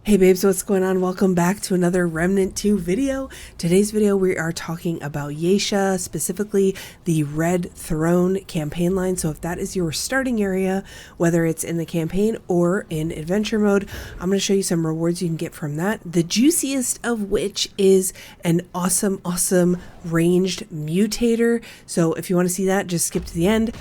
Hey babes, what's going on? Welcome back to another Remnant 2 video. Today's video we are talking about Yaesha, specifically the Red Throne campaign line. So if that is your starting area, whether it's in the campaign or in adventure mode, I'm going to show you some rewards you can get from that. The juiciest of which is an awesome ranged Mutator. So if you want to see that, just skip to the end.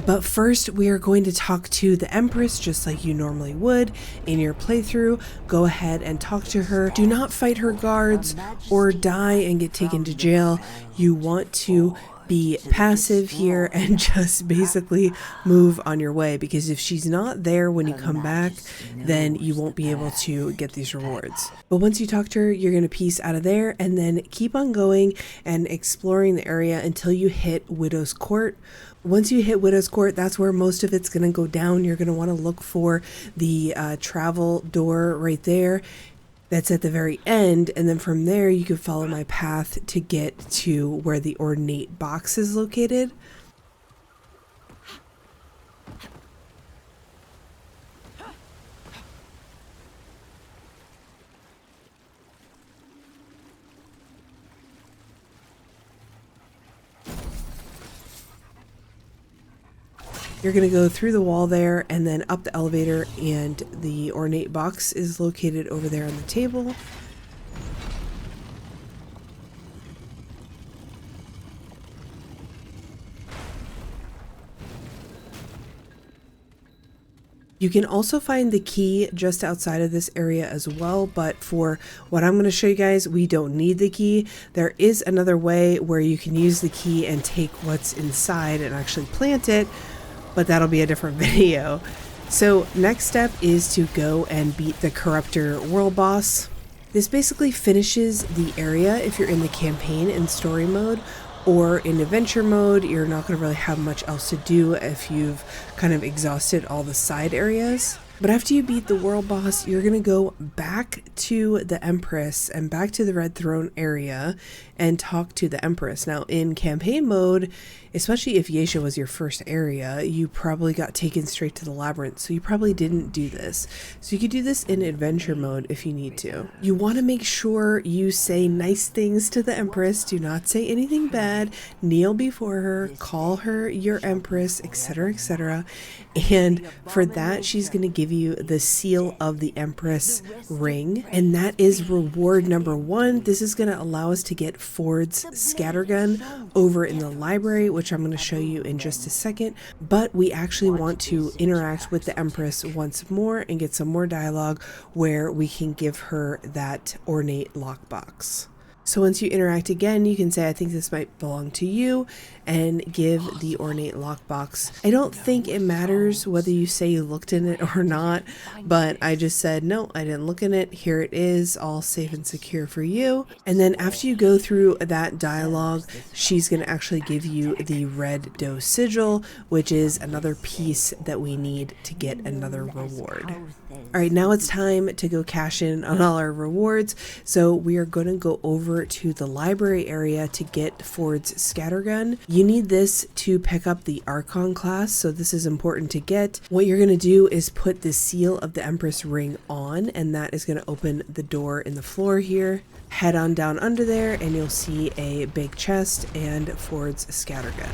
But first, we are going to talk to the Empress just like you normally would in your playthrough. Go ahead and talk to her. Do not fight her guards or die and get taken to jail. You want to be passive here and just basically move on your way, because if she's not there when you come back, then you won't be able to get these rewards. But once you talk to her, you're going to peace out of there and then keep on going and exploring the area until you hit Widow's Court. Once you hit Widow's Court, that's where most of it's going to go down. You're going to want to look for the travel door right there. That's at the very end, and then from there you can follow my path to get to where the Ornate box is located. You're going to go through the wall there and then up the elevator, and the Ornate box is located over there on the table. You can also find the key just outside of this area as well, but for what I'm going to show you guys, we don't need the key. There is another way where you can use the key and take what's inside and actually plant it, but that'll be a different video. So next step is to go and beat the Corruptor world boss. This basically finishes the area if you're in the campaign and story mode, or in adventure mode. You're not going to really have much else to do if you've kind of exhausted all the side areas. But after you beat the world boss, you're going to go back to the Empress and back to the Red Throne area and talk to the Empress. Now in campaign mode, especially if Yaesha was your first area, you probably got taken straight to the labyrinth, so you probably didn't do this. So you could do this in adventure mode if you need to. You want to make sure you say nice things to the Empress. Do not say anything bad. Kneel before her, call her your Empress, etc., etc. And for that, she's going to give you the seal of the Empress ring, and that is reward number 1. This is going to allow us to get Ford's Scattergun over in the library, which I'm going to show you in just a second. But we actually want to interact with the Empress once more and get some more dialogue where we can give her that ornate lockbox. So once you interact again, you can say, I think this might belong to you, and give the ornate lockbox. I don't think it matters whether you say you looked in it or not, but I just said, no, I didn't look in it. Here it is, all safe and secure for you. And then after you go through that dialogue, she's going to actually give you the red Doe Sigil, which is another piece that we need to get another reward. All right, now it's time to go cash in on all our rewards. So we are going to go over to the library area to get Ford's Scattergun. You need this to pick up the Archon class, so this is important to get. What you're going to do is put the seal of the Empress ring on, and that is going to open the door in the floor here. Head on down under there and you'll see a big chest and Ford's Scattergun.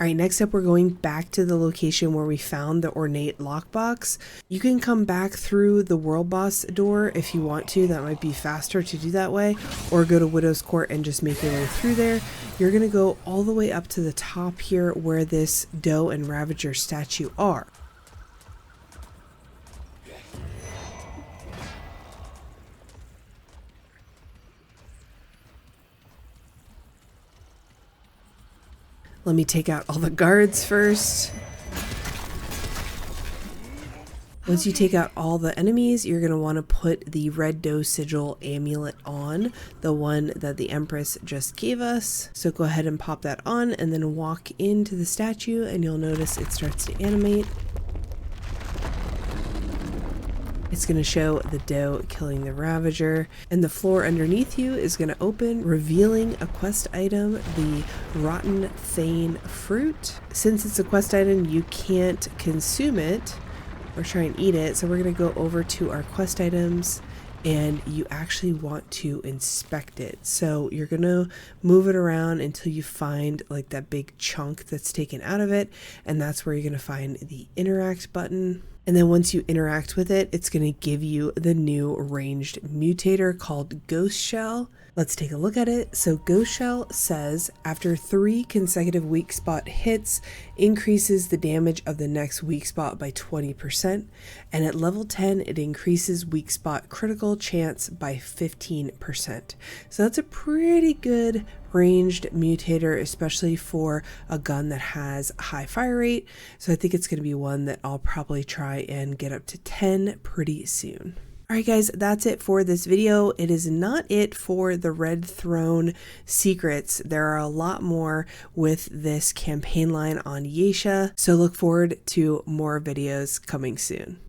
All right, next up we're going back to the location where we found the ornate lockbox. You can come back through the world boss door if you want to. That might be faster to do that way, or go to Widow's Court and just make your way through there. You're going to go all the way up to the top here where this Doe and Ravager statue are. Let me take out all the guards first. Once you take out all the enemies, you're going to want to put the red Doe Sigil amulet on, the one that the Empress just gave us. So go ahead and pop that on and then walk into the statue and you'll notice it starts to animate. It's going to show the Doe killing the Ravager, and the floor underneath you is going to open, revealing a quest item, the Rotton Thaen fruit. Since it's a quest item, you can't consume it or try and eat it, so we're going to go over to our quest items, and you actually want to inspect it. So you're going to move it around until you find like that big chunk that's taken out of it, and that's where you're going to find the interact button. And then once you interact with it, it's going to give you the new ranged mutator called Ghost Shell. Let's take a look at it. So Ghost Shell says, after 3 consecutive weak spot hits, increases the damage of the next weak spot by 20. And at level 10, it increases weak spot critical chance by 15%. So that's a pretty good ranged mutator, especially for a gun that has high fire rate. So I think it's going to be one that I'll probably try and get up to 10 pretty soon. Alright guys, that's it for this video. It is not it for the Red Throne secrets. There are a lot more with this campaign line on Yaesha, so look forward to more videos coming soon.